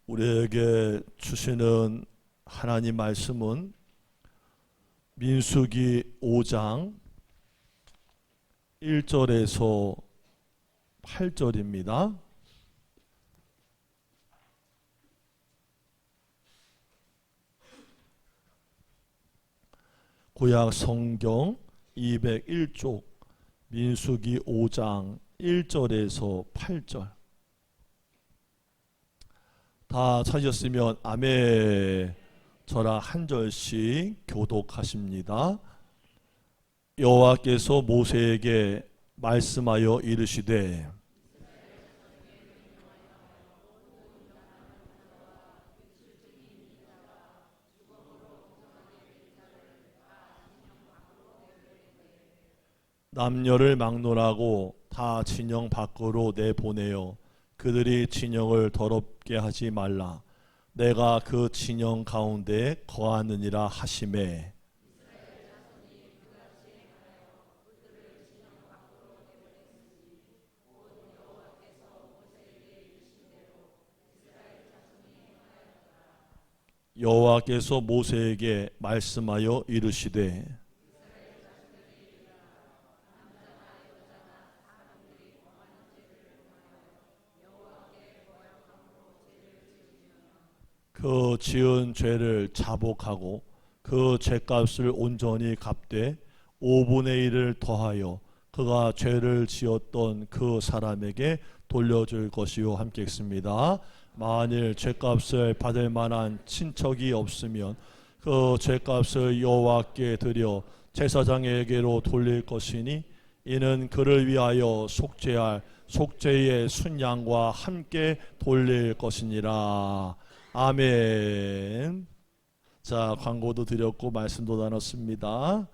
우리에게 주시는 하나님 말씀은 민수기 5장 1절에서 8절입니다. 구약 성경 201쪽 민수기 5장 1절에서 8절. 다 찾으셨으면 아멘. 저랑 한 절씩 교독하십니다. 여호와께서 모세에게 말씀하여 이르시되 남녀를 막론하고 다 진영 밖으로 내보내어 그들이 진영을 더럽게 하지 말라. 내가 그 진영 가운데 거하느니라 하시매. 여호와께서 모세에게 말씀하여 이르시되 그 지은 죄를 자복하고 그 죄값을 온전히 갚되 5분의 1을 더하여 그가 죄를 지었던 그 사람에게 돌려줄 것이요. 함께 읽습니다. 만일 죄값을 받을 만한 친척이 없으면 그 죄값을 여호와께 드려 제사장에게로 돌릴 것이니 이는 그를 위하여 속죄할 속죄의 순양과 함께 돌릴 것이니라. 아멘. 자, 광고도 드렸고 말씀도 나눴습니다.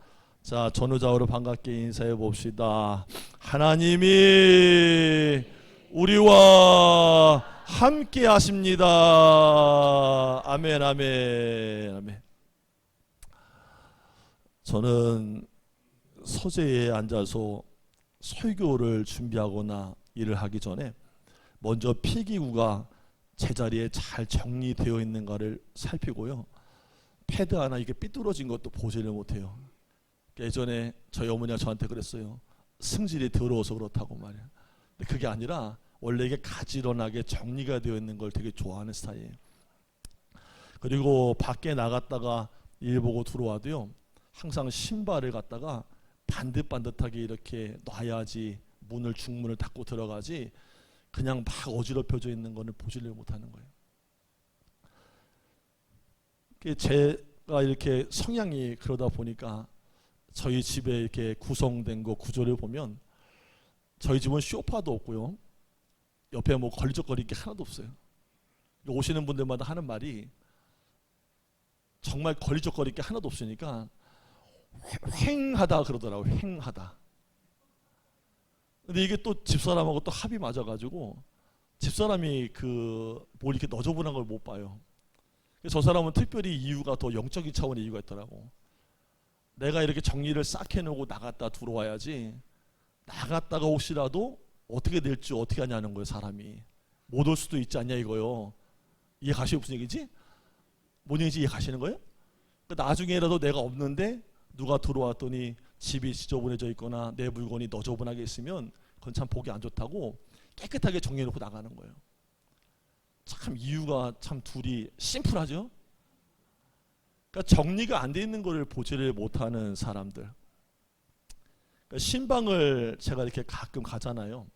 자, 전후좌우로 반갑게 인사해 봅시다. 하나님이 우리와 함께 하십니다. 아멘, 아멘, 아멘. 저는 서재에 앉아서 설교를 준비하거나 일을 하기 전에 먼저 필기구가 제자리에 잘 정리되어 있는가를 살피고요. 패드 하나 이게 삐뚤어진 것도 보지를 못해요. 예전에 저희 어머니가 저한테 그랬어요. 승질이 더러워서 그렇다고 말이야. 근데 그게 아니라 원래 이게 가지런하게 정리가 되어 있는 걸 되게 좋아하는 스타일이에요. 그리고 밖에 나갔다가 일 보고 들어와도요. 항상 신발을 갖다가 반듯반듯하게 이렇게 놔야지 문을 중문을 닫고 들어가지 그냥 막 어지럽혀져 있는 거는 보지를 못하는 거예요. 제가 이렇게 성향이 그러다 보니까 저희 집에 이렇게 구성된 거 구조를 보면 저희 집은 소파도 없고요. 옆에 뭐 걸리적거릴 게 하나도 없어요. 오시는 분들마다 하는 말이 정말 걸리적거릴 게 하나도 없으니까 휑하다 그러더라고요. 휑하다. 근데 이게 또 집사람하고 또 합이 맞아가지고 집사람이 뭘 이렇게 너저분한 걸 못 봐요. 저 사람은 특별히 이유가 더 영적인 차원의 이유가 있더라고. 내가 이렇게 정리를 싹 해놓고 나갔다 들어와야지 나갔다가 혹시라도 어떻게 될지 어떻게 하냐는 거예요. 사람이 못 올 수도 있지 않냐 이거요. 이해 가시고 무슨 얘기지? 뭔 얘기인지 이해 가시는 거예요? 그러니까 나중에라도 내가 없는데 누가 들어왔더니 집이 지저분해져 있거나 내 물건이 너저분하게 있으면 그건 참 보기 안 좋다고 깨끗하게 정리해놓고 나가는 거예요. 참 이유가 참 둘이 심플하죠. 그러니까 정리가 안 돼 있는 거를 보지를 못하는 사람들. 그러니까 신방을 제가 이렇게 가끔 가잖아요.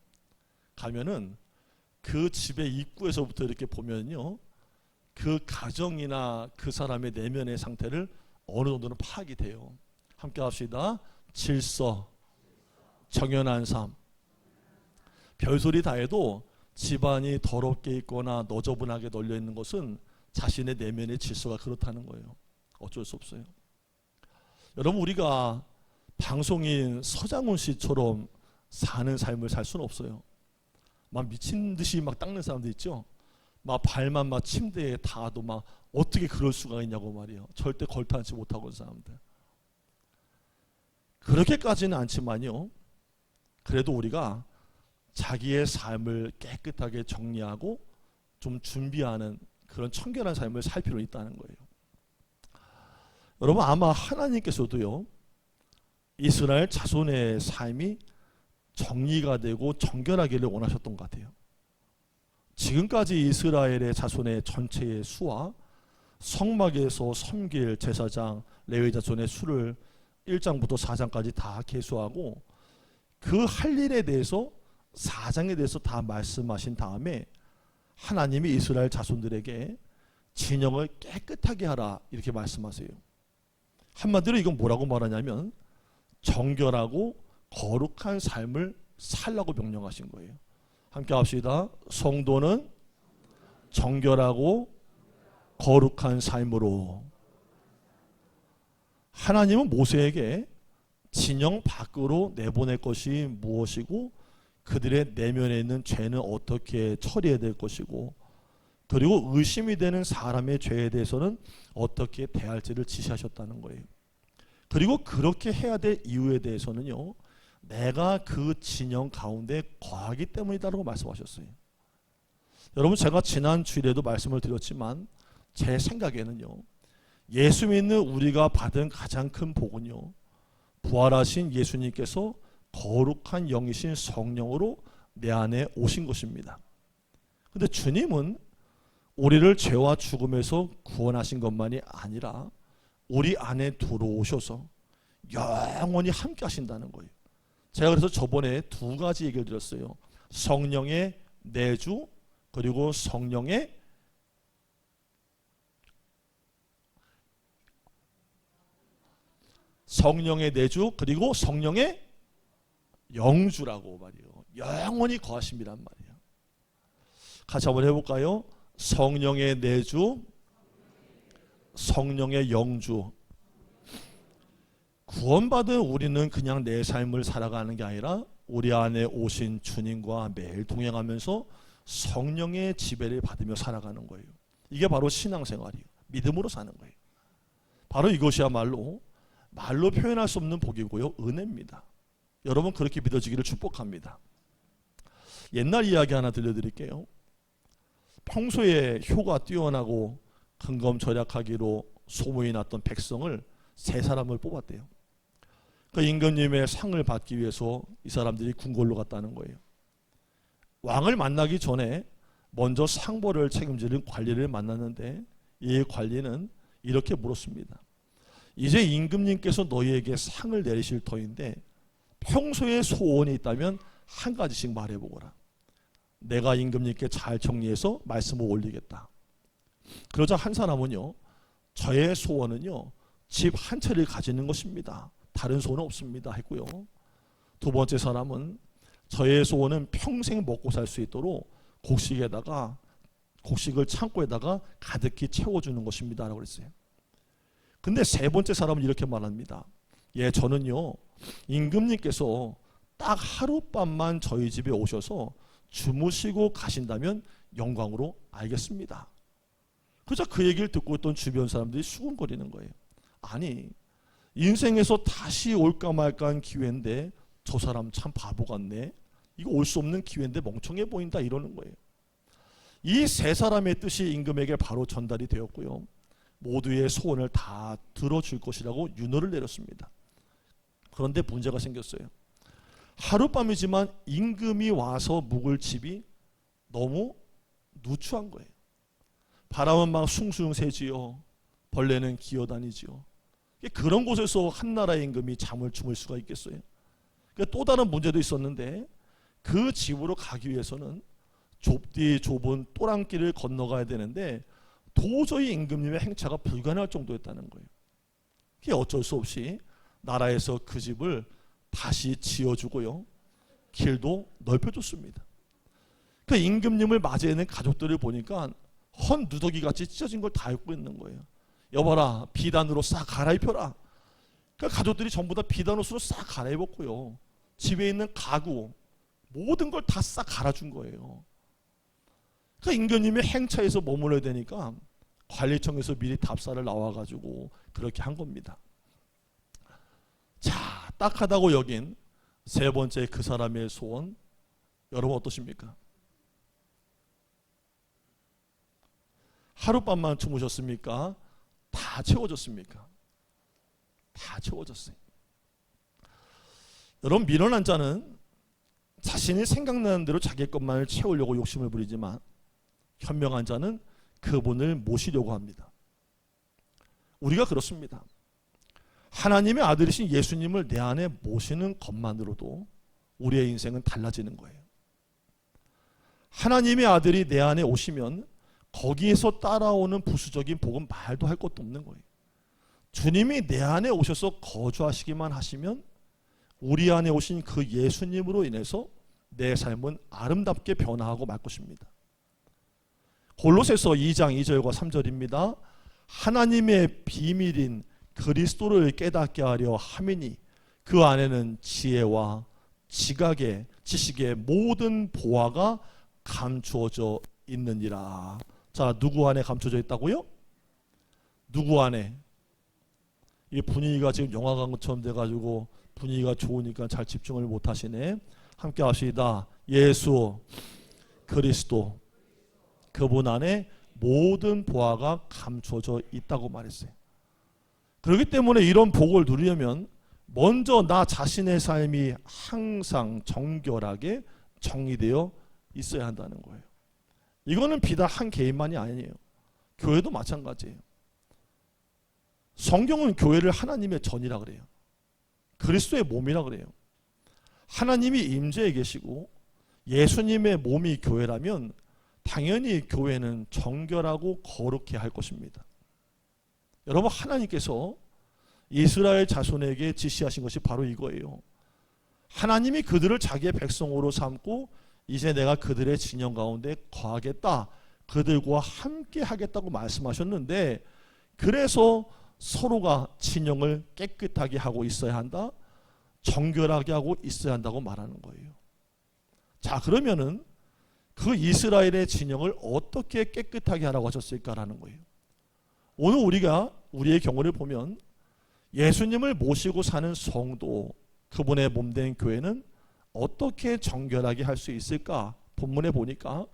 가면은 그 집의 입구에서부터 이렇게 보면요, 그 가정이나 그 사람의 내면의 상태를 어느 정도는 파악이 돼요. 함께 합시다. 질서, 정연한 삶. 별소리 다 해도 집안이 더럽게 있거나 너저분하게 널려 있는 것은 자신의 내면의 질서가 그렇다는 거예요. 어쩔 수 없어요. 여러분, 우리가 방송인 서장훈 씨처럼 사는 삶을 살 수는 없어요. 막 미친 듯이 막 닦는 사람들 있죠. 막 발만 막 침대에 닿아도 막 어떻게 그럴 수가 있냐고 말이에요. 절대 걸터앉지 못하고 있는 사람들. 그렇게까지는 않지만요. 그래도 우리가 자기의 삶을 깨끗하게 정리하고 좀 준비하는 그런 청결한 삶을 살 필요가 있다는 거예요. 여러분, 아마 하나님께서도요, 이스라엘 자손의 삶이 정리가 되고 정결하기를 원하셨던 것 같아요. 지금까지 이스라엘의 자손의 전체의 수와 성막에서 섬길 제사장 레위 자손의 수를 1장부터 4장까지 다 계수하고 그 할 일에 대해서 4장에 대해서 다 말씀하신 다음에 하나님이 이스라엘 자손들에게 진영을 깨끗하게 하라 이렇게 말씀하세요. 한마디로 이건 뭐라고 말하냐면 정결하고 거룩한 삶을 살라고 명령하신 거예요. 함께 합시다. 성도는 정결하고 거룩한 삶으로. 하나님은 모세에게 진영 밖으로 내보낼 것이 무엇이고 그들의 내면에 있는 죄는 어떻게 처리해야 될 것이고 그리고 의심이 되는 사람의 죄에 대해서는 어떻게 대할지를 지시하셨다는 거예요. 그리고 그렇게 해야 될 이유에 대해서는요, 내가 그 진영 가운데 거하기 때문이다라고 말씀하셨어요. 여러분, 제가 지난 주일에도 말씀을 드렸지만 제 생각에는요, 예수 믿는 우리가 받은 가장 큰 복은요, 부활하신 예수님께서 거룩한 영이신 성령으로 내 안에 오신 것입니다. 근데 주님은 우리를 죄와 죽음에서 구원하신 것만이 아니라 우리 안에 들어오셔서 영원히 함께 하신다는 거예요. 제가 그래서 저번에 두 가지 얘기를 드렸어요. 성령의 내주 그리고 성령의 내주 그리고 성령의 영주라고 말이에요. 영원히 거하심이란 말이에요. 같이 한번 해볼까요? 성령의 내주, 성령의 영주. 구원받은 우리는 그냥 내 삶을 살아가는 게 아니라 우리 안에 오신 주님과 매일 동행하면서 성령의 지배를 받으며 살아가는 거예요. 이게 바로 신앙생활이에요. 믿음으로 사는 거예요. 바로 이것이야말로 말로 표현할 수 없는 복이고요, 은혜입니다. 여러분 그렇게 믿어지기를 축복합니다. 옛날 이야기 하나 들려드릴게요. 평소에 효가 뛰어나고 근검절약하기로 소문이 났던 백성을 세 사람을 뽑았대요. 그 임금님의 상을 받기 위해서 이 사람들이 궁궐로 갔다는 거예요. 왕을 만나기 전에 먼저 상벌을 책임지는 관리를 만났는데 이 관리는 이렇게 물었습니다. 이제 임금님께서 너희에게 상을 내리실 터인데 평소에 소원이 있다면 한 가지씩 말해보거라. 내가 임금님께 잘 정리해서 말씀을 올리겠다. 그러자 한 사람은요, 저의 소원은요, 집 한 채를 가지는 것입니다. 다른 소원은 없습니다 했고요. 두 번째 사람은 저의 소원은 평생 먹고 살 수 있도록 곡식을 창고에다가 가득히 채워주는 것입니다 라고 그랬어요. 근데 세 번째 사람은 이렇게 말합니다. 예, 저는요, 임금님께서 딱 하룻밤만 저희 집에 오셔서 주무시고 가신다면 영광으로 알겠습니다. 그래서 그 얘기를 듣고 있던 주변 사람들이 수군거리는 거예요. 아니, 인생에서 다시 올까 말까 한 기회인데 저 사람 참 바보 같네. 이거 올 수 없는 기회인데 멍청해 보인다 이러는 거예요. 이 세 사람의 뜻이 임금에게 바로 전달이 되었고요. 모두의 소원을 다 들어줄 것이라고 윤허를 내렸습니다. 그런데 문제가 생겼어요. 하룻밤이지만 임금이 와서 묵을 집이 너무 누추한 거예요. 바람은 막 숭숭 새지요. 벌레는 기어다니지요. 그런 곳에서 한 나라의 임금이 잠을 주물 수가 있겠어요. 또 다른 문제도 있었는데 그 집으로 가기 위해서는 좁디 좁은 또랑길을 건너가야 되는데 도저히 임금님의 행차가 불가능할 정도였다는 거예요. 그게 어쩔 수 없이 나라에서 그 집을 다시 지어주고요. 길도 넓혀줬습니다. 그 임금님을 맞이하는 가족들을 보니까 헌 누더기같이 찢어진 걸 다 입고 있는 거예요. 여봐라, 비단으로 싹 갈아입혀라. 그러니까 가족들이 전부 다 비단 옷으로 싹 갈아입었고요. 집에 있는 가구 모든 걸 다 싹 갈아준 거예요. 그 임금님의 행차에서 머물러야 되니까 관리청에서 미리 답사를 나와가지고 그렇게 한 겁니다. 자, 딱하다고 여긴 세 번째 그 사람의 소원, 여러분 어떠십니까? 하룻밤만 주무셨습니까? 다 채워졌습니까? 다 채워졌어요. 여러분, 미련한 자는 자신이 생각나는 대로 자기 것만을 채우려고 욕심을 부리지만 현명한 자는 그분을 모시려고 합니다. 우리가 그렇습니다. 하나님의 아들이신 예수님을 내 안에 모시는 것만으로도 우리의 인생은 달라지는 거예요. 하나님의 아들이 내 안에 오시면 거기에서 따라오는 부수적인 복은 말도 할 것도 없는 거예요. 주님이 내 안에 오셔서 거주하시기만 하시면 우리 안에 오신 그 예수님으로 인해서 내 삶은 아름답게 변화하고 말 것입니다. 골로새서 2장 2절과 3절입니다. 하나님의 비밀인 그리스도를 깨닫게 하려 함이니 그 안에는 지혜와 지각의 지식의 모든 보화가 감추어져 있느니라. 자, 누구 안에 감춰져 있다고요? 누구 안에? 이 분위기가 지금 영화관처럼 돼가지고 분위기가 좋으니까 잘 집중을 못 하시네. 함께 하시다. 예수 그리스도 그분 안에 모든 보화가 감춰져 있다고 말했어요. 그렇기 때문에 이런 복을 누리려면 먼저 나 자신의 삶이 항상 정결하게 정리되어 있어야 한다는 거예요. 이거는 비단 한 개인만이 아니에요. 교회도 마찬가지예요. 성경은 교회를 하나님의 전이라 그래요. 그리스도의 몸이라 그래요. 하나님이 임재해 계시고 예수님의 몸이 교회라면 당연히 교회는 정결하고 거룩해 할 것입니다. 여러분, 하나님께서 이스라엘 자손에게 지시하신 것이 바로 이거예요. 하나님이 그들을 자기의 백성으로 삼고 이제 내가 그들의 진영 가운데 거하겠다, 그들과 함께 하겠다고 말씀하셨는데, 그래서 서로가 진영을 깨끗하게 하고 있어야 한다, 정결하게 하고 있어야 한다고 말하는 거예요. 자, 그러면은 그 이스라엘의 진영을 어떻게 깨끗하게 하라고 하셨을까라는 거예요. 오늘 우리가 우리의 경우를 보면 예수님을 모시고 사는 성도, 그분의 몸된 교회는 어떻게 정결하게 할 수 있을까? 본문에 보니까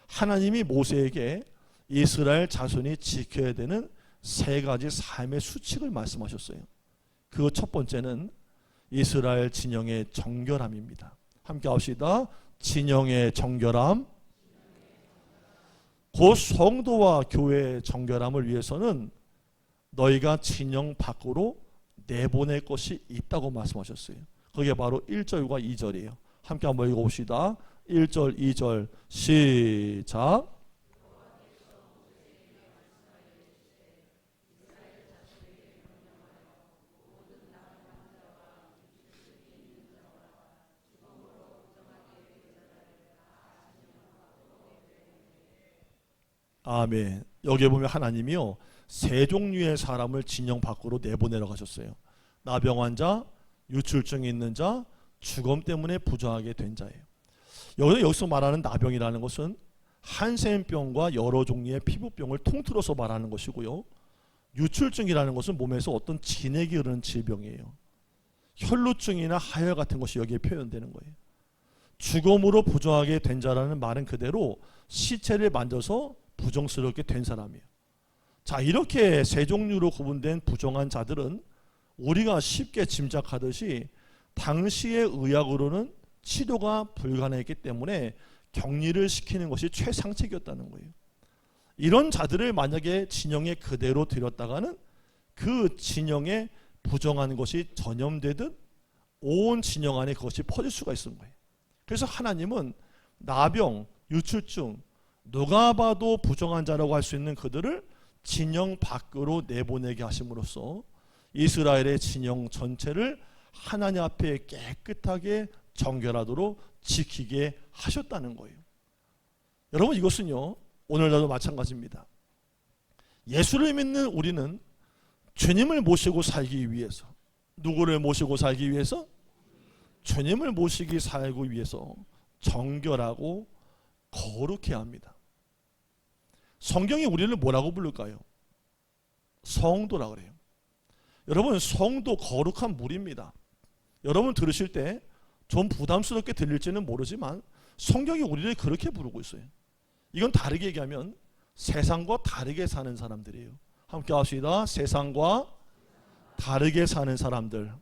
하나님이 모세에게 이스라엘 자손이 지켜야 되는 세 가지 삶의 수칙을 말씀하셨어요. 그 첫 번째는 이스라엘 진영의 정결함입니다. 함께 합시다. 진영의 정결함. 그 성도와 교회의 정결함을 위해서는 너희가 진영 밖으로 내보낼 것이 있다고 말씀하셨어요. 그게 바로 1절과 2절이에요. 함께 한번 읽어봅시다. 1절, 2절 시작. 아멘. 여기에 보면 하나님이요, 세 종류의 사람을 진영 밖으로 내보내러 가셨어요. 나병 환자, 유출증이 있는 자, 죽음 때문에 부정하게 된 자예요. 여기서 말하는 나병이라는 것은 한센병과 여러 종류의 피부병을 통틀어서 말하는 것이고요. 유출증이라는 것은 몸에서 어떤 진액이 흐르는 질병이에요. 혈루증이나 하혈 같은 것이 여기에 표현되는 거예요. 죽음으로 부정하게 된 자라는 말은 그대로 시체를 만져서 부정스럽게 된 사람이에요. 자, 이렇게 세 종류로 구분된 부정한 자들은 우리가 쉽게 짐작하듯이 당시의 의학으로는 치료가 불가능했기 때문에 격리를 시키는 것이 최상책이었다는 거예요. 이런 자들을 만약에 진영에 그대로 들였다가는 그 진영에 부정한 것이 전염되듯 온 진영 안에 그것이 퍼질 수가 있는 거예요. 그래서 하나님은 나병, 유출증, 누가 봐도 부정한 자라고 할 수 있는 그들을 진영 밖으로 내보내게 하심으로써 이스라엘의 진영 전체를 하나님 앞에 깨끗하게 정결하도록 지키게 하셨다는 거예요. 여러분, 이것은요, 오늘날도 마찬가지입니다. 예수를 믿는 우리는 주님을 모시고 살기 위해서, 누구를 모시고 살기 위해서? 주님을 모시기 살기 위해서 정결하고 거룩해야 합니다. 성경이 우리를 뭐라고 부를까요? 성도라 그래요. 여러분, 성도 거룩한 무리입니다. 여러분 들으실 때 좀 부담스럽게 들릴지는 모르지만 성경이 우리를 그렇게 부르고 있어요. 이건 다르게 얘기하면 세상과 다르게 사는 사람들이에요. 함께 합시다. 세상과 다르게 사는 사람들.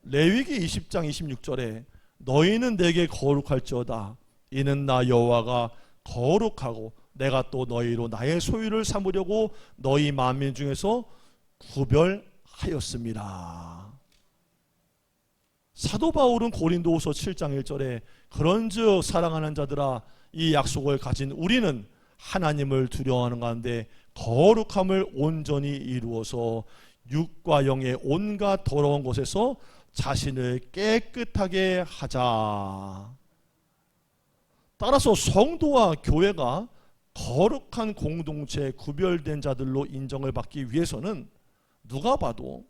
레위기 20장 26절에 너희는 내게 거룩할지어다. 이는 나 여호와가 거룩하고 내가 또 너희로 나의 소유를 삼으려고 너희 만민 중에서 구별하였습니다. 사도 바울은 고린도후서 7장 1절에 그런즉 사랑하는 자들아 이 약속을 가진 우리는 하나님을 두려워하는 가운데 거룩함을 온전히 이루어서 육과 영의 온갖 더러운 것에서 자신을 깨끗하게 하자. 따라서 성도와 교회가 거룩한 공동체, 구별된 자들로 인정을 받기 위해서는 누가 봐도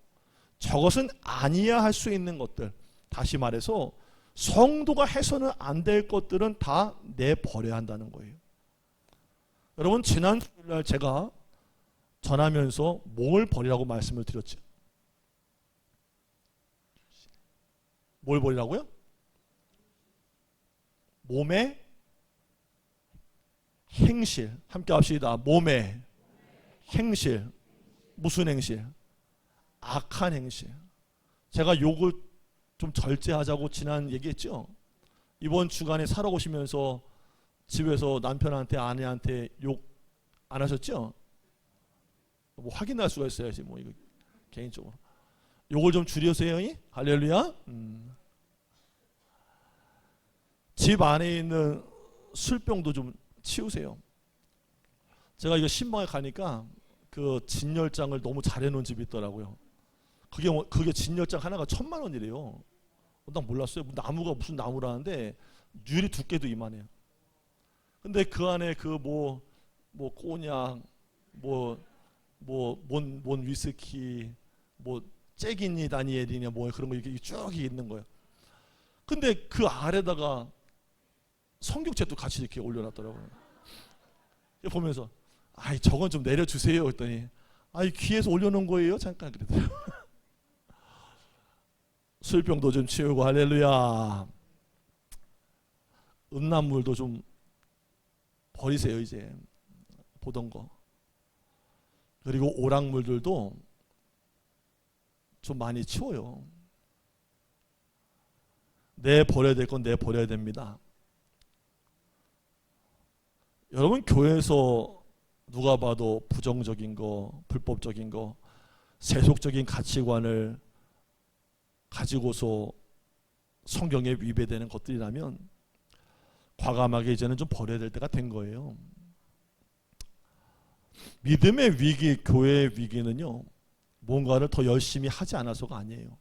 저것은 아니야 할 수 있는 것들, 다시 말해서 성도가 해서는 안 될 것들은 다 내버려야 한다는 거예요. 여러분, 지난 주일날 제가 전하면서 뭘 버리라고 말씀을 드렸죠? 뭘 버리라고요? 몸의 행실. 함께 합시다. 몸의 행실. 무슨 행실? 악한 행실. 제가 욕을 좀 절제하자고 지난 얘기했죠. 이번 주간에 살아오시면서 집에서 남편한테 아내한테 욕 안 하셨죠? 뭐 확인할 수가 있어야지. 뭐 이거 개인적으로 욕을 좀 줄이세요. 할렐루야. 집 안에 있는 술병도 좀 치우세요. 제가 이거 신방에 가니까 그 진열장을 너무 잘해놓은 집이 있더라고요. 그게 진열장 하나가 1,000,000원이래요. 난 몰랐어요. 나무가 무슨 나무라는데 유리 두께도 이만해요. 근데 그 안에 그 뭐 꼬냑, 뭔 위스키, 뭐 잭이니 다니엘이냐 뭐 그런 거 이렇게 쭉 있는 거예요. 근데 그 아래다가 성경책도 같이 이렇게 올려놨더라고요. 보면서 아이 저건 좀 내려주세요 했더니 아이 귀에서 올려놓은 거예요 잠깐 그러더라고요. 술병도 좀 치우고 할렐루야. 음란물도 좀 버리세요 이제 보던 거. 그리고 오락물들도 좀 많이 치워요. 내버려야 될 건 내버려야 됩니다. 여러분, 교회에서 누가 봐도 부정적인 거, 불법적인 거, 세속적인 가치관을 가지고서 성경에 위배되는 것들이라면 과감하게 이제는 좀 버려야 될 때가 된 거예요. 믿음의 위기, 교회의 위기는요, 뭔가를 더 열심히 하지 않아서가 아니에요.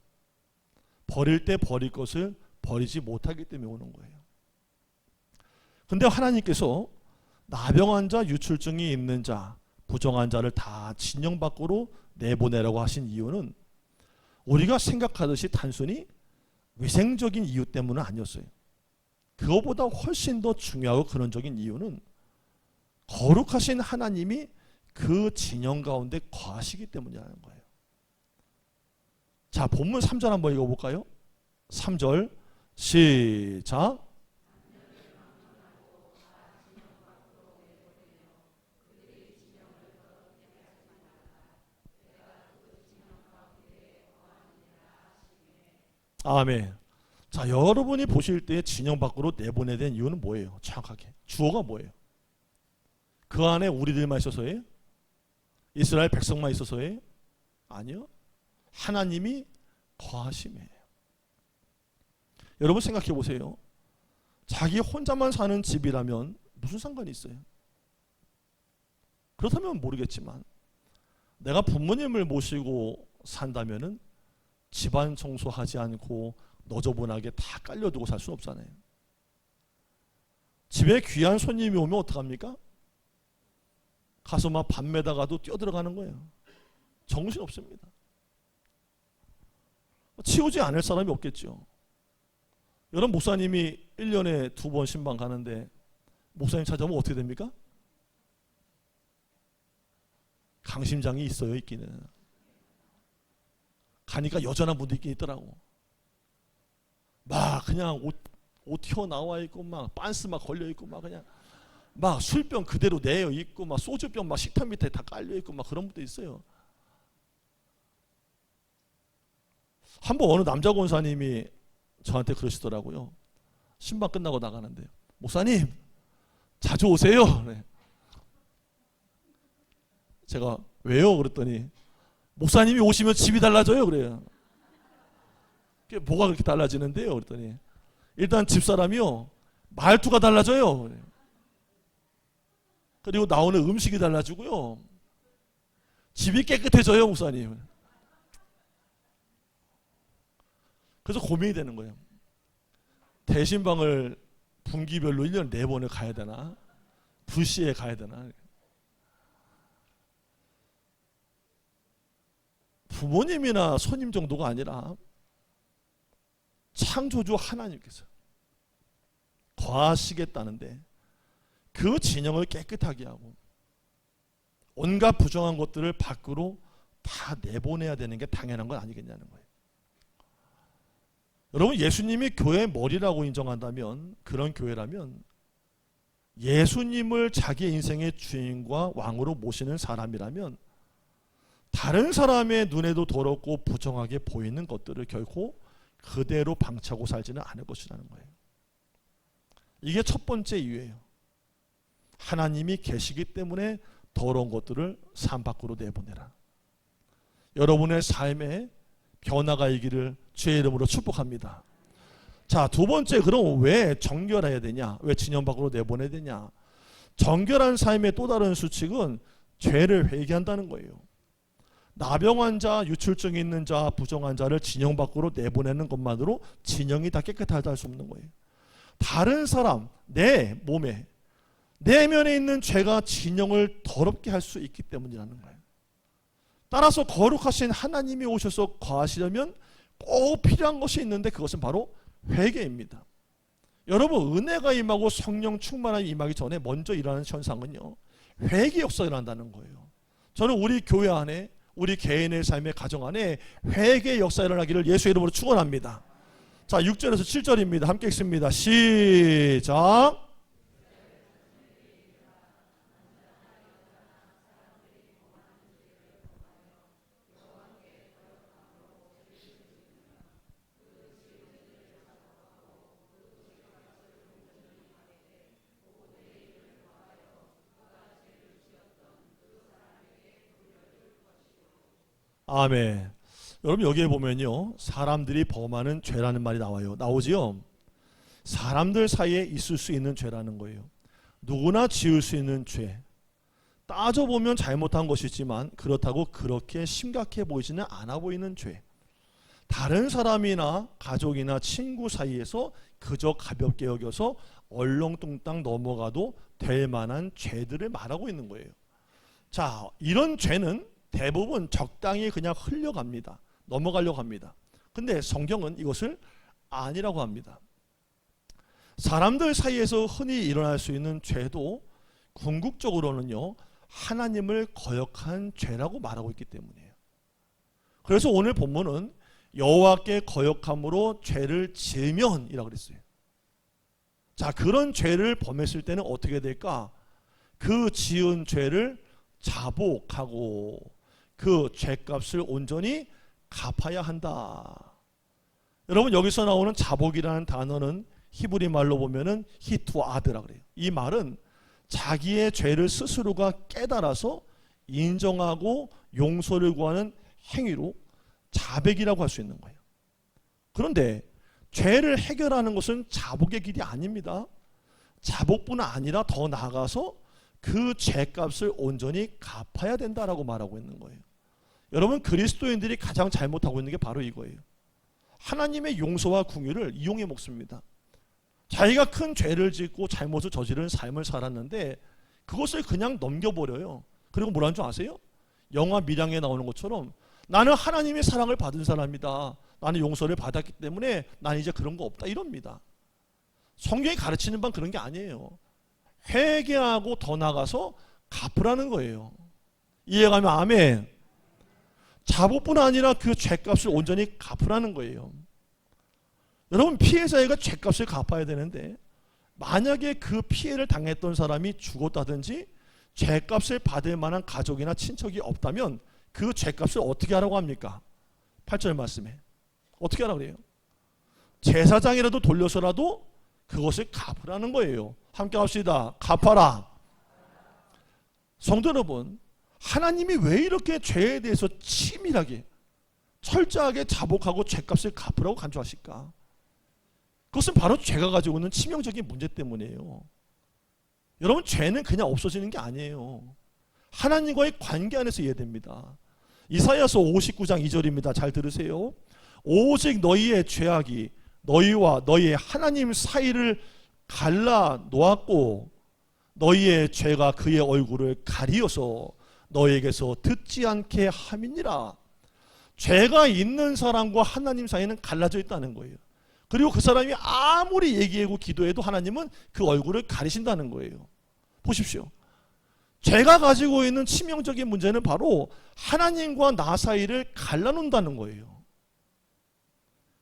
버릴 때 버릴 것을 버리지 못하기 때문에 오는 거예요. 근데 하나님께서 나병한 자, 유출증이 있는 자, 부정한 자를 다 진영 밖으로 내보내라고 하신 이유는 우리가 생각하듯이 단순히 위생적인 이유 때문은 아니었어요. 그거보다 훨씬 더 중요하고 근원적인 이유는 거룩하신 하나님이 그 진영 가운데 거하시기 때문이라는 거예요. 자, 본문 3절 한번 읽어볼까요? 3절 시작. 아멘. 자, 여러분이 보실 때 진영 밖으로 내보내야 된 이유는 뭐예요? 정확하게 주어가 뭐예요? 그 안에 우리들만 있어서예요? 이스라엘 백성만 있어서예요? 아니요. 하나님이 거하심이에요. 여러분 생각해 보세요. 자기 혼자만 사는 집이라면 무슨 상관이 있어요? 그렇다면 모르겠지만 내가 부모님을 모시고 산다면은 집안 청소하지 않고 너저분하게 다 깔려두고 살 수는 없잖아요. 집에 귀한 손님이 오면 어떡합니까? 가서 막 밤매다가도 뛰어들어가는 거예요. 정신없습니다. 치우지 않을 사람이 없겠죠. 여러분, 목사님이 1년에 2번 신방 가는데 목사님 찾아오면 어떻게 됩니까? 강심장이 있어요. 있기는. 가니까 여전한 분도 있긴 있더라고. 막 그냥 옷 튀어나와 있고 막 빤스 막 걸려 있고 막 그냥 막 술병 그대로 내어 있고 막 소주병 막 식탁 밑에 다 깔려 있고 막 그런 분도 있어요. 한번 어느 남자 권사님이 저한테 그러시더라고요. 신방 끝나고 나가는데, 목사님 자주 오세요. 네. 제가 왜요? 그랬더니 목사님이 오시면 집이 달라져요. 그래요. 그게 뭐가 그렇게 달라지는데요? 그랬더니 일단 집사람이요, 말투가 달라져요. 그리고 나오는 음식이 달라지고요, 집이 깨끗해져요, 목사님. 그래서 고민이 되는 거예요. 대신방을 분기별로 1년에 4번을 가야 되나? 불시에 가야 되나? 부모님이나 손님 정도가 아니라 창조주 하나님께서 거하시겠다는데 그 진영을 깨끗하게 하고 온갖 부정한 것들을 밖으로 다 내보내야 되는 게 당연한 건 아니겠냐는 거예요. 여러분, 예수님이 교회의 머리라고 인정한다면, 그런 교회라면 예수님을 자기의 인생의 주인과 왕으로 모시는 사람이라면 다른 사람의 눈에도 더럽고 부정하게 보이는 것들을 결코 그대로 방치하고 살지는 않을 것이라는 거예요. 이게 첫 번째 이유예요. 하나님이 계시기 때문에 더러운 것들을 삶 밖으로 내보내라. 여러분의 삶에 변화가 있기를 주의 이름으로 축복합니다. 자, 두 번째, 그럼 왜 정결해야 되냐? 왜 진영 밖으로 내보내야 되냐? 정결한 삶의 또 다른 수칙은 죄를 회개한다는 거예요. 나병 환자, 유출증이 있는 자, 부정한 자를 진영 밖으로 내보내는 것만으로 진영이 다 깨끗하다 할 수 없는 거예요. 다른 사람, 내 몸에, 내면에 있는 죄가 진영을 더럽게 할 수 있기 때문이라는 거예요. 따라서 거룩하신 하나님이 오셔서 거하시려면 꼭 필요한 것이 있는데 그것은 바로 회개입니다. 여러분, 은혜가 임하고 성령 충만함이 임하기 전에 먼저 일어나는 현상은요, 회개 역사가 일어난다는 거예요. 저는 우리 교회 안에, 우리 개인의 삶의 가정 안에 회개 역사가 일어나기를 예수 이름으로 축원합니다. 자, 6절에서 7절입니다. 함께 읽습니다. 시작. 아멘. 여러분, 여기에 보면요, 사람들이 범하는 죄라는 말이 나오지요. 사람들 사이에 있을 수 있는 죄라는 거예요. 누구나 지을 수 있는 죄. 따져보면 잘못한 것이지만 그렇다고 그렇게 심각해 보이지는 않아 보이는 죄. 다른 사람이나 가족이나 친구 사이에서 그저 가볍게 여겨서 얼렁뚱땅 넘어가도 될 만한 죄들을 말하고 있는 거예요. 자, 이런 죄는 대부분 적당히 그냥 흘려갑니다. 넘어가려고 합니다. 근데 성경은 이것을 아니라고 합니다. 사람들 사이에서 흔히 일어날 수 있는 죄도 궁극적으로는요, 하나님을 거역한 죄라고 말하고 있기 때문이에요. 그래서 오늘 본문은 여호와께 거역함으로 죄를 지으면이라고 그랬어요. 자, 그런 죄를 범했을 때는 어떻게 될까? 그 지은 죄를 자복하고 그 죄값을 온전히 갚아야 한다. 여러분, 여기서 나오는 자복이라는 단어는 히브리 말로 보면은 히투아드라 그래요. 이 말은 자기의 죄를 스스로가 깨달아서 인정하고 용서를 구하는 행위로 자백이라고 할 수 있는 거예요. 그런데 죄를 해결하는 것은 자복의 길이 아닙니다. 자복뿐 아니라 더 나아가서 그 죄값을 온전히 갚아야 된다라고 말하고 있는 거예요. 여러분, 그리스도인들이 가장 잘못하고 있는 게 바로 이거예요. 하나님의 용서와 긍휼을 이용해 먹습니다. 자기가 큰 죄를 짓고 잘못을 저지른 삶을 살았는데 그것을 그냥 넘겨버려요. 그리고 뭐라는 줄 아세요? 영화 밀양에 나오는 것처럼 나는 하나님의 사랑을 받은 사람이다. 나는 용서를 받았기 때문에 난 이제 그런 거 없다. 이럽니다. 성경이 가르치는 바는 그런 게 아니에요. 회개하고 더 나가서 갚으라는 거예요. 이해가면 아멘. 자복뿐 아니라 그 죄값을 온전히 갚으라는 거예요. 여러분, 피해자가 죄값을 갚아야 되는데 만약에 그 피해를 당했던 사람이 죽었다든지 죄값을 받을 만한 가족이나 친척이 없다면 그 죄값을 어떻게 하라고 합니까? 8절 말씀에 어떻게 하라고 그래요? 제사장이라도 돌려서라도 그것을 갚으라는 거예요. 함께 합시다. 갚아라. 성도 여러분, 하나님이 왜 이렇게 죄에 대해서 치밀하게 철저하게 자복하고 죄값을 갚으라고 간주하실까? 그것은 바로 죄가 가지고 있는 치명적인 문제 때문이에요. 여러분, 죄는 그냥 없어지는 게 아니에요. 하나님과의 관계 안에서 이해됩니다. 이사야서 59장 2절입니다. 잘 들으세요. 오직 너희의 죄악이 너희와 너희의 하나님 사이를 갈라 놓았고 너희의 죄가 그의 얼굴을 가리어서 너희에게서 듣지 않게 함이니라. 죄가 있는 사람과 하나님 사이는 갈라져 있다는 거예요. 그리고 그 사람이 아무리 얘기하고 기도해도 하나님은 그 얼굴을 가리신다는 거예요. 보십시오. 죄가 가지고 있는 치명적인 문제는 바로 하나님과 나 사이를 갈라놓는다는 거예요.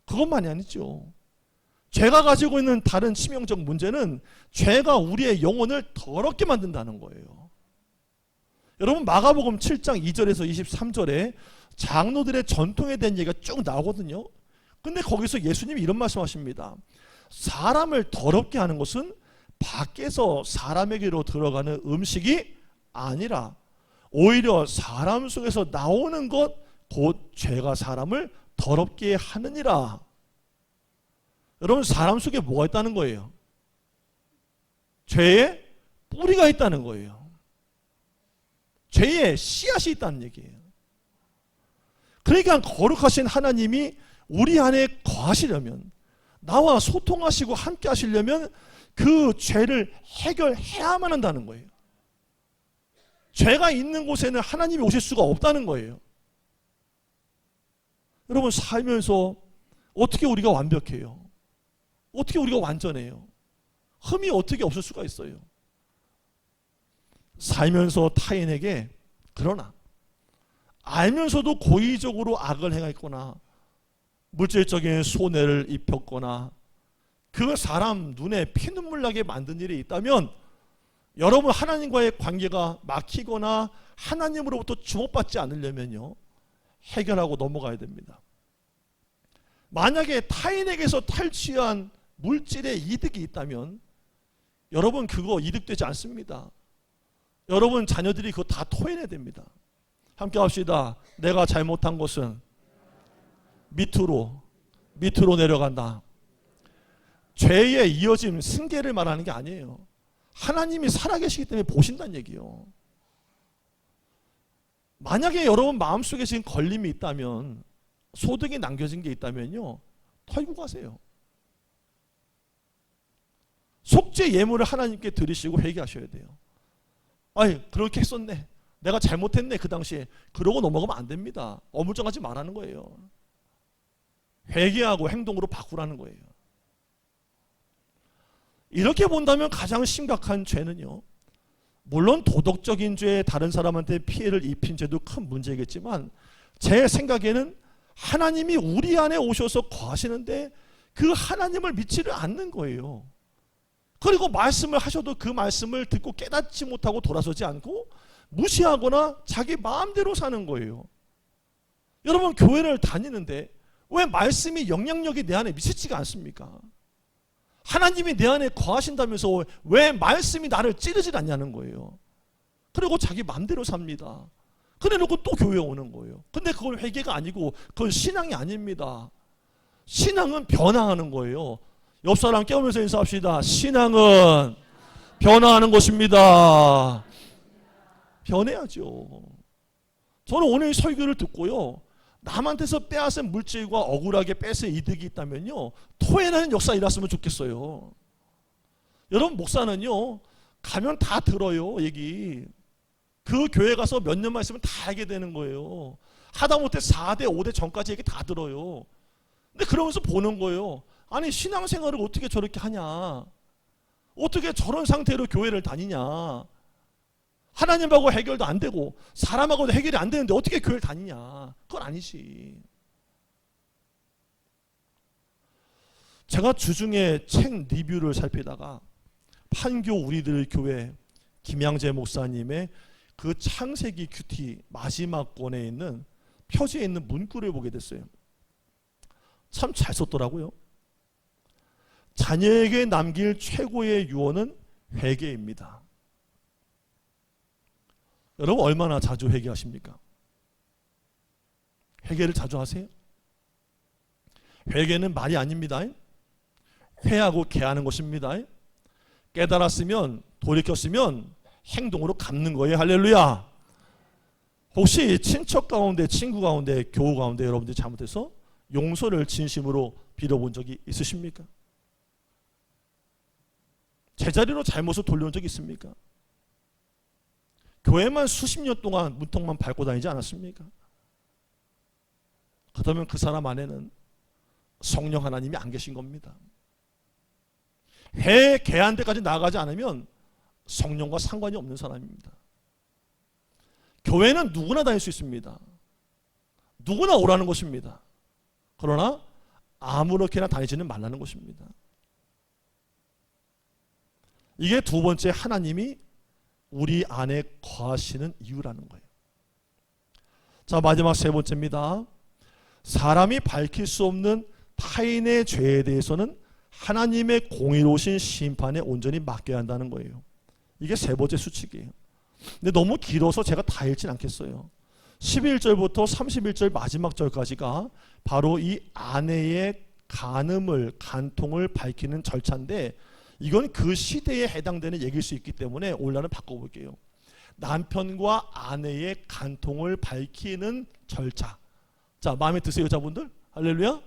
그것만이 아니죠. 죄가 가지고 있는 다른 치명적 문제는 죄가 우리의 영혼을 더럽게 만든다는 거예요. 여러분, 마가복음 7장 2절에서 23절에 장로들의 전통에 대한 얘기가 쭉 나오거든요. 근데 거기서 예수님이 이런 말씀하십니다. 사람을 더럽게 하는 것은 밖에서 사람에게로 들어가는 음식이 아니라 오히려 사람 속에서 나오는 것 곧 죄가 사람을 더럽게 하느니라. 여러분, 사람 속에 뭐가 있다는 거예요? 죄의 뿌리가 있다는 거예요. 죄의 씨앗이 있다는 얘기예요. 그러니까 거룩하신 하나님이 우리 안에 거하시려면, 나와 소통하시고 함께 하시려면 그 죄를 해결해야만 한다는 거예요. 죄가 있는 곳에는 하나님이 오실 수가 없다는 거예요. 여러분, 살면서 어떻게 우리가 완벽해요? 어떻게 우리가 완전해요? 흠이 어떻게 없을 수가 있어요? 살면서 타인에게, 그러나 알면서도 고의적으로 악을 행했거나 물질적인 손해를 입혔거나 그 사람 눈에 피눈물 나게 만든 일이 있다면 여러분, 하나님과의 관계가 막히거나 하나님으로부터 주목받지 않으려면요, 해결하고 넘어가야 됩니다. 만약에 타인에게서 탈취한 물질의 이득이 있다면 여러분, 그거 이득되지 않습니다. 여러분 자녀들이 그거 다 토해내야 됩니다. 함께 합시다. 내가 잘못한 것은 밑으로 내려간다. 죄에 이어진 승계를 말하는 게 아니에요. 하나님이 살아계시기 때문에 보신다는 얘기예요. 만약에 여러분 마음속에 지금 걸림이 있다면, 소득이 남겨진 게 있다면요, 털고 가세요. 속죄 예물을 하나님께 드리시고 회개하셔야 돼요. 아니, 그렇게 했었네, 내가 잘못했네, 그 당시에. 그러고 넘어가면 안 됩니다. 어물쩡하지 말라는 거예요. 회개하고 행동으로 바꾸라는 거예요. 이렇게 본다면 가장 심각한 죄는요, 물론 도덕적인 죄에 다른 사람한테 피해를 입힌 죄도 큰 문제겠지만 제 생각에는 하나님이 우리 안에 오셔서 거하시는데 그 하나님을 믿지를 않는 거예요. 그리고 말씀을 하셔도 그 말씀을 듣고 깨닫지 못하고 돌아서지 않고 무시하거나 자기 마음대로 사는 거예요. 여러분, 교회를 다니는데 왜 말씀이 영향력이 내 안에 미치지가 않습니까? 하나님이 내 안에 거하신다면서 왜 말씀이 나를 찌르질 않냐는 거예요. 그리고 자기 마음대로 삽니다. 그래 놓고 또 교회에 오는 거예요. 근데 그건 회개가 아니고 그건 신앙이 아닙니다. 신앙은 변화하는 거예요. 옆 사람 깨우면서 인사합시다. 신앙은 변화하는 것입니다. 변해야죠. 저는 오늘 설교를 듣고요, 남한테서 빼앗은 물질과 억울하게 뺏은 이득이 있다면요, 토해내는 역사 일어났으면 좋겠어요. 여러분, 목사는요, 가면 다 들어요, 얘기. 그 교회 가서 몇 년 말씀을 다 하게 되는 거예요. 하다못해 4대 5대 전까지 얘기 다 들어요. 근데 그러면서 보는 거예요. 아니, 신앙생활을 어떻게 저렇게 하냐, 어떻게 저런 상태로 교회를 다니냐, 하나님하고 해결도 안 되고 사람하고도 해결이 안 되는데 어떻게 교회를 다니냐. 그건 아니지. 제가 주중에 책 리뷰를 살피다가 판교 우리들 교회 김양재 목사님의 그 창세기 큐티 마지막 권에 있는 표지에 있는 문구를 보게 됐어요. 참 잘 썼더라고요. 자녀에게 남길 최고의 유언은 회개입니다. 여러분 얼마나 자주 회개하십니까? 회개를 자주 하세요? 회개는 말이 아닙니다. 회하고 개하는 것입니다. 깨달았으면, 돌이켰으면 행동으로 갚는 거예요. 할렐루야. 혹시 친척 가운데, 친구 가운데, 교우 가운데 여러분들이 잘못해서 용서를 진심으로 빌어본 적이 있으십니까? 제자리로 잘못을 돌려온 적이 있습니까? 교회만 수십 년 동안 문턱만 밟고 다니지 않았습니까? 그렇다면 그 사람 안에는 성령 하나님이 안 계신 겁니다. 개한 데까지 나아가지 않으면 성령과 상관이 없는 사람입니다. 교회는 누구나 다닐 수 있습니다. 누구나 오라는 것입니다. 그러나 아무렇게나 다니지는 말라는 것입니다. 이게 두 번째 하나님이 우리 안에 거하시는 이유라는 거예요. 자, 마지막 세 번째입니다. 사람이 밝힐 수 없는 타인의 죄에 대해서는 하나님의 공의로우신 심판에 온전히 맡겨야 한다는 거예요. 이게 세 번째 수칙이에요. 근데 너무 길어서 제가 다 읽진 않겠어요. 11절부터 31절 마지막 절까지가 바로 이 아내의 간통을 밝히는 절차인데, 이건 그 시대에 해당되는 얘기일 수 있기 때문에 오늘날은 바꿔볼게요. 남편과 아내의 간통을 밝히는 절차. 자, 마음에 드세요, 여자분들? 할렐루야.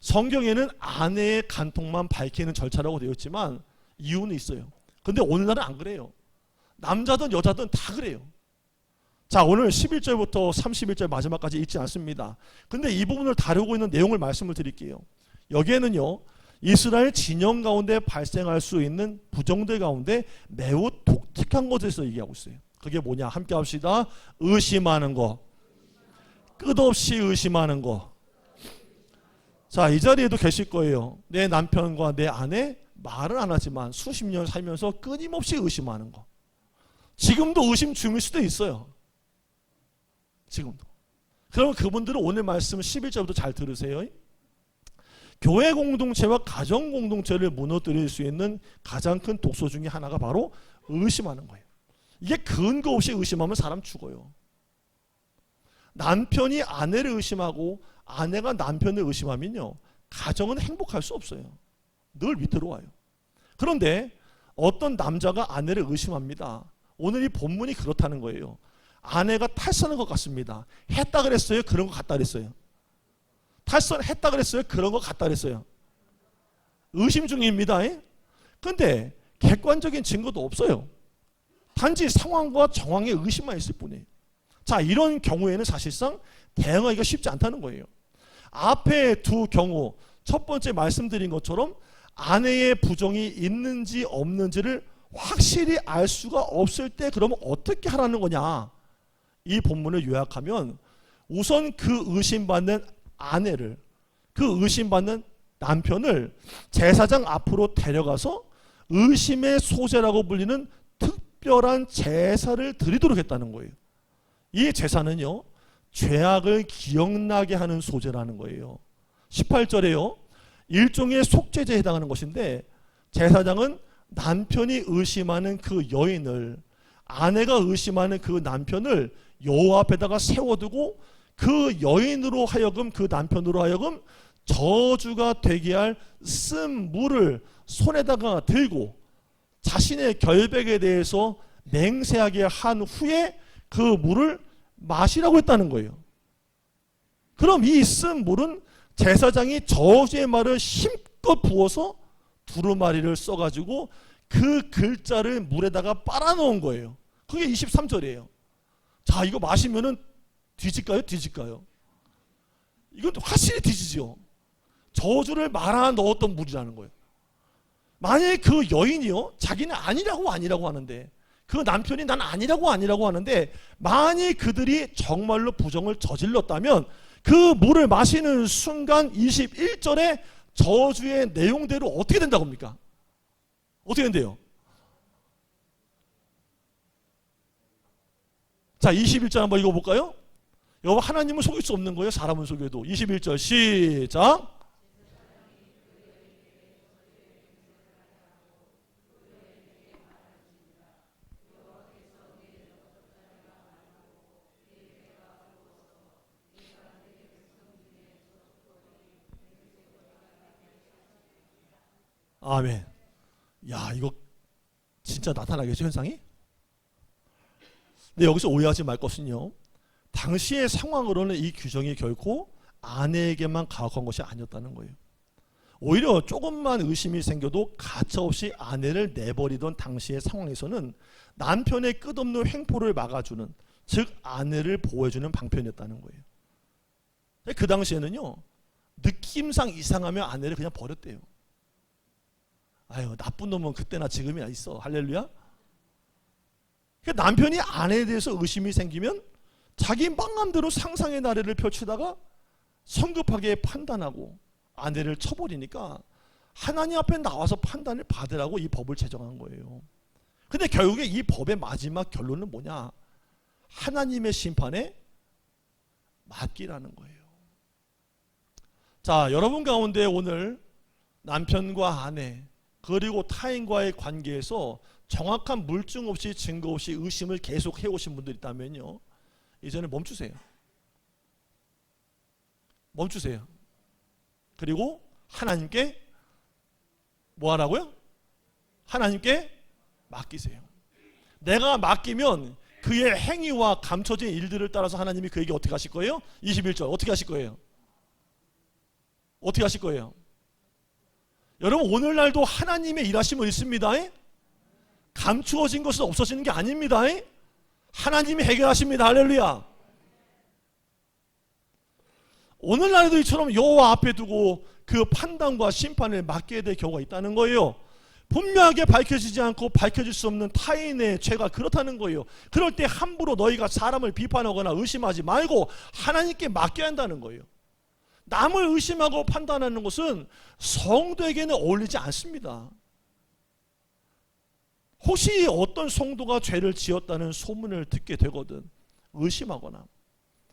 성경에는 아내의 간통만 밝히는 절차라고 되어 있지만 이유는 있어요. 근데 오늘날은 안 그래요. 남자든 여자든 다 그래요. 자, 오늘 11절부터 31절 마지막까지 읽지 않습니다. 근데 이 부분을 다루고 있는 내용을 말씀을 드릴게요. 여기에는요, 이스라엘 진영 가운데 발생할 수 있는 부정들 가운데 매우 독특한 것에 대해서 얘기하고 있어요. 그게 뭐냐? 함께 합시다. 의심하는 거. 끝없이 의심하는 거. 자, 이 자리에도 계실 거예요. 내 남편과 내 아내 말은 안 하지만 수십 년 살면서 끊임없이 의심하는 거. 지금도 의심 중일 수도 있어요. 지금도. 그럼 그분들은 오늘 말씀 11절부터 잘 들으세요. 교회 공동체와 가정 공동체를 무너뜨릴 수 있는 가장 큰 독소 중에 하나가 바로 의심하는 거예요. 이게 근거 없이 의심하면 사람 죽어요. 남편이 아내를 의심하고 아내가 남편을 의심하면요, 가정은 행복할 수 없어요. 늘 밑으로 와요. 그런데 어떤 남자가 아내를 의심합니다. 오늘 이 본문이 그렇다는 거예요. 아내가 탈선한 것 같습니다. 했다 그랬어요? 그런 것 같다 그랬어요? 탈선했다 그랬어요? 그런 것 같다 그랬어요? 의심 중입니다. 그런데 객관적인 증거도 없어요. 단지 상황과 정황의 의심만 있을 뿐이에요. 자, 이런 경우에는 사실상 대응하기가 쉽지 않다는 거예요. 앞에 두 경우, 첫 번째 말씀드린 것처럼 아내의 부정이 있는지 없는지를 확실히 알 수가 없을 때 그러면 어떻게 하라는 거냐? 이 본문을 요약하면 우선 그 의심받는 아내를, 그 의심받는 남편을 제사장 앞으로 데려가서 의심의 소재라고 불리는 특별한 제사를 드리도록 했다는 거예요. 이 제사는요, 죄악을 기억나게 하는 소재라는 거예요. 18절에요, 일종의 속죄제에 해당하는 것인데, 제사장은 남편이 의심하는 그 여인을, 아내가 의심하는 그 남편을 여호와 앞에다가 세워두고 그 여인으로 하여금, 그 남편으로 하여금 저주가 되게 할 쓴 물을 손에다가 들고 자신의 결백에 대해서 맹세하게 한 후에 그 물을 마시라고 했다는 거예요. 그럼 이 쓴 물은 제사장이 저주의 말을 힘껏 부어서 두루마리를 써가지고 그 글자를 물에다가 빨아놓은 거예요. 그게 23절이에요. 자, 이거 마시면은 뒤질까요? 뒤질까요? 이건 확실히 뒤지죠. 저주를 말아 넣었던 물이라는 거예요. 만약에 그 여인이요, 자기는 아니라고 하는데, 그 남편이 난 아니라고 하는데, 만약 그들이 정말로 부정을 저질렀다면 그 물을 마시는 순간 21절에 저주의 내용대로 어떻게 된다고 합니까? 어떻게 된대요? 자, 21절 한번 읽어볼까요? 여러분, 하나님은 속일 수 없는 거예요. 사람은 속여도. 21절 시작. 아멘. 야, 이거 진짜 나타나겠죠, 현상이? 근데 여기서 오해하지 말 것은요, 당시의 상황으로는 이 규정이 결코 아내에게만 가혹한 것이 아니었다는 거예요. 오히려 조금만 의심이 생겨도 가차없이 아내를 내버리던 당시의 상황에서는 남편의 끝없는 횡포를 막아주는, 즉 아내를 보호해주는 방편이었다는 거예요. 그 당시에는요, 느낌상 이상하면 아내를 그냥 버렸대요. 아유, 나쁜 놈은 그때나 지금이나 있어. 할렐루야. 그러니까 남편이 아내에 대해서 의심이 생기면 자기 마음대로 상상의 나래를 펼치다가 성급하게 판단하고 아내를 쳐버리니까 하나님 앞에 나와서 판단을 받으라고 이 법을 제정한 거예요. 근데 결국에 이 법의 마지막 결론은 뭐냐? 하나님의 심판에 맡기라는 거예요. 자, 여러분 가운데 오늘 남편과 아내 그리고 타인과의 관계에서 정확한 물증 없이 증거 없이 의심을 계속 해오신 분들 있다면요, 이제는 멈추세요. 멈추세요. 그리고 하나님께 뭐 하라고요? 하나님께 맡기세요. 내가 맡기면 그의 행위와 감춰진 일들을 따라서 하나님이 그에게 어떻게 하실 거예요? 21절 어떻게 하실 거예요? 어떻게 하실 거예요? 여러분, 오늘날도 하나님의 일하심은 있습니다. 감추어진 것은 없어지는 게 아닙니다. 하나님이 해결하십니다. 할렐루야. 오늘날에도 이처럼 여호와 앞에 두고 그 판단과 심판을 맡게 될 경우가 있다는 거예요. 분명하게 밝혀지지 않고 밝혀질 수 없는 타인의 죄가 그렇다는 거예요. 그럴 때 함부로 너희가 사람을 비판하거나 의심하지 말고 하나님께 맡겨야 한다는 거예요. 남을 의심하고 판단하는 것은 성도에게는 어울리지 않습니다. 혹시 어떤 성도가 죄를 지었다는 소문을 듣게 되거든 의심하거나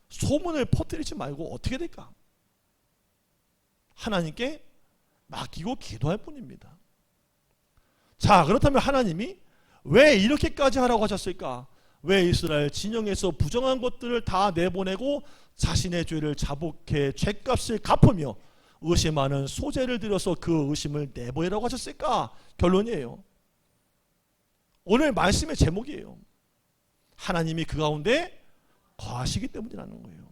소문을 퍼뜨리지 말고 어떻게 될까? 하나님께 맡기고 기도할 뿐입니다. 자, 그렇다면 하나님이 왜 이렇게까지 하라고 하셨을까? 왜 이스라엘 진영에서 부정한 것들을 다 내보내고 자신의 죄를 자복해 죄값을 갚으며 의심하는 소재를 들여서 그 의심을 내보내라고 하셨을까? 결론이에요. 오늘 말씀의 제목이에요. 하나님이 그 가운데 거하시기 때문이라는 거예요.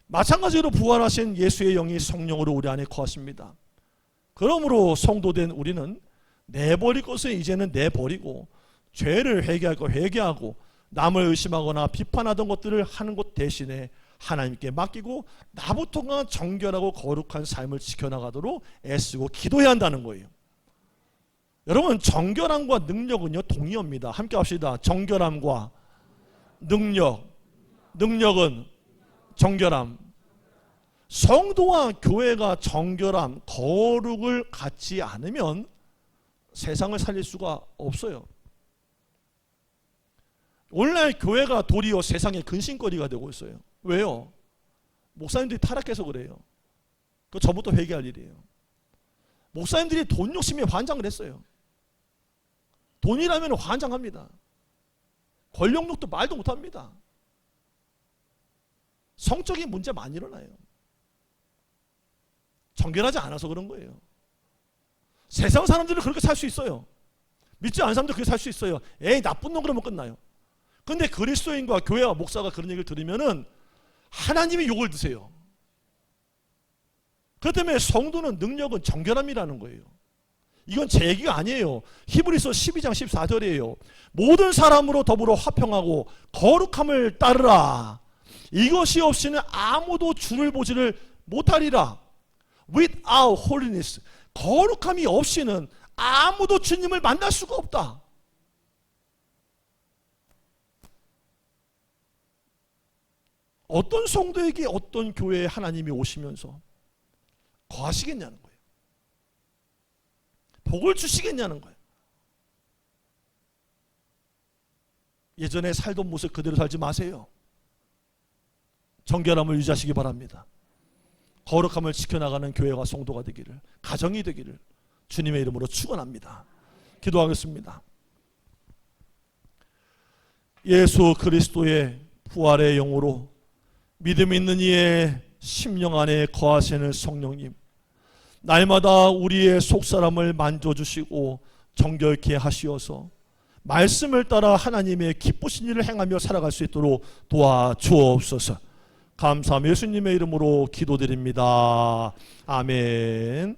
마찬가지로 부활하신 예수의 영이 성령으로 우리 안에 거하십니다. 그러므로 성도된 우리는 내버릴 것은 이제는 내버리고 죄를 회개할 거 회개하고 남을 의심하거나 비판하던 것들을 하는 것 대신에 하나님께 맡기고 나부터가 정결하고 거룩한 삶을 지켜나가도록 애쓰고 기도해야 한다는 거예요. 여러분, 정결함과 능력은요 동의어입니다. 함께 합시다. 정결함과 능력, 능력은 정결함. 성도와 교회가 정결함, 거룩을 갖지 않으면 세상을 살릴 수가 없어요. 오늘날 교회가 도리어 세상의 근심거리가 되고 있어요. 왜요? 목사님들이 타락해서 그래요. 그거 저부터 회개할 일이에요. 목사님들이 돈 욕심에 환장을 했어요. 돈이라면 환장합니다. 권력욕도 말도 못합니다. 성적인 문제 많이 일어나요. 정결하지 않아서 그런 거예요. 세상 사람들은 그렇게 살 수 있어요. 믿지 않는 사람도 그렇게 살 수 있어요. 에이, 나쁜 놈 그러면 끝나요. 근데 그리스도인과 교회와 목사가 그런 얘기를 들으면은 하나님이 욕을 드세요. 그렇기 때문에 성도는 능력은 정결함이라는 거예요. 이건 제 얘기가 아니에요. 히브리서 12장 14절이에요. 모든 사람으로 더불어 화평하고 거룩함을 따르라. 이것이 없이는 아무도 주를 보지를 못하리라. Without holiness, 거룩함이 없이는 아무도 주님을 만날 수가 없다. 어떤 성도에게 어떤 교회에 하나님이 오시면서 거하시겠냐는 거예요. 복을 주시겠냐는 거예요. 예전에 살던 모습 그대로 살지 마세요. 정결함을 유지하시기 바랍니다. 거룩함을 지켜나가는 교회와 성도가 되기를, 가정이 되기를 주님의 이름으로 축원합니다. 기도하겠습니다. 예수 그리스도의 부활의 영으로 믿음 있는 이의 심령 안에 거하시는 성령님, 날마다 우리의 속사람을 만져주시고 정결케 하시어서 말씀을 따라 하나님의 기쁘신 일을 행하며 살아갈 수 있도록 도와주옵소서. 감사하며 예수님의 이름으로 기도드립니다. 아멘.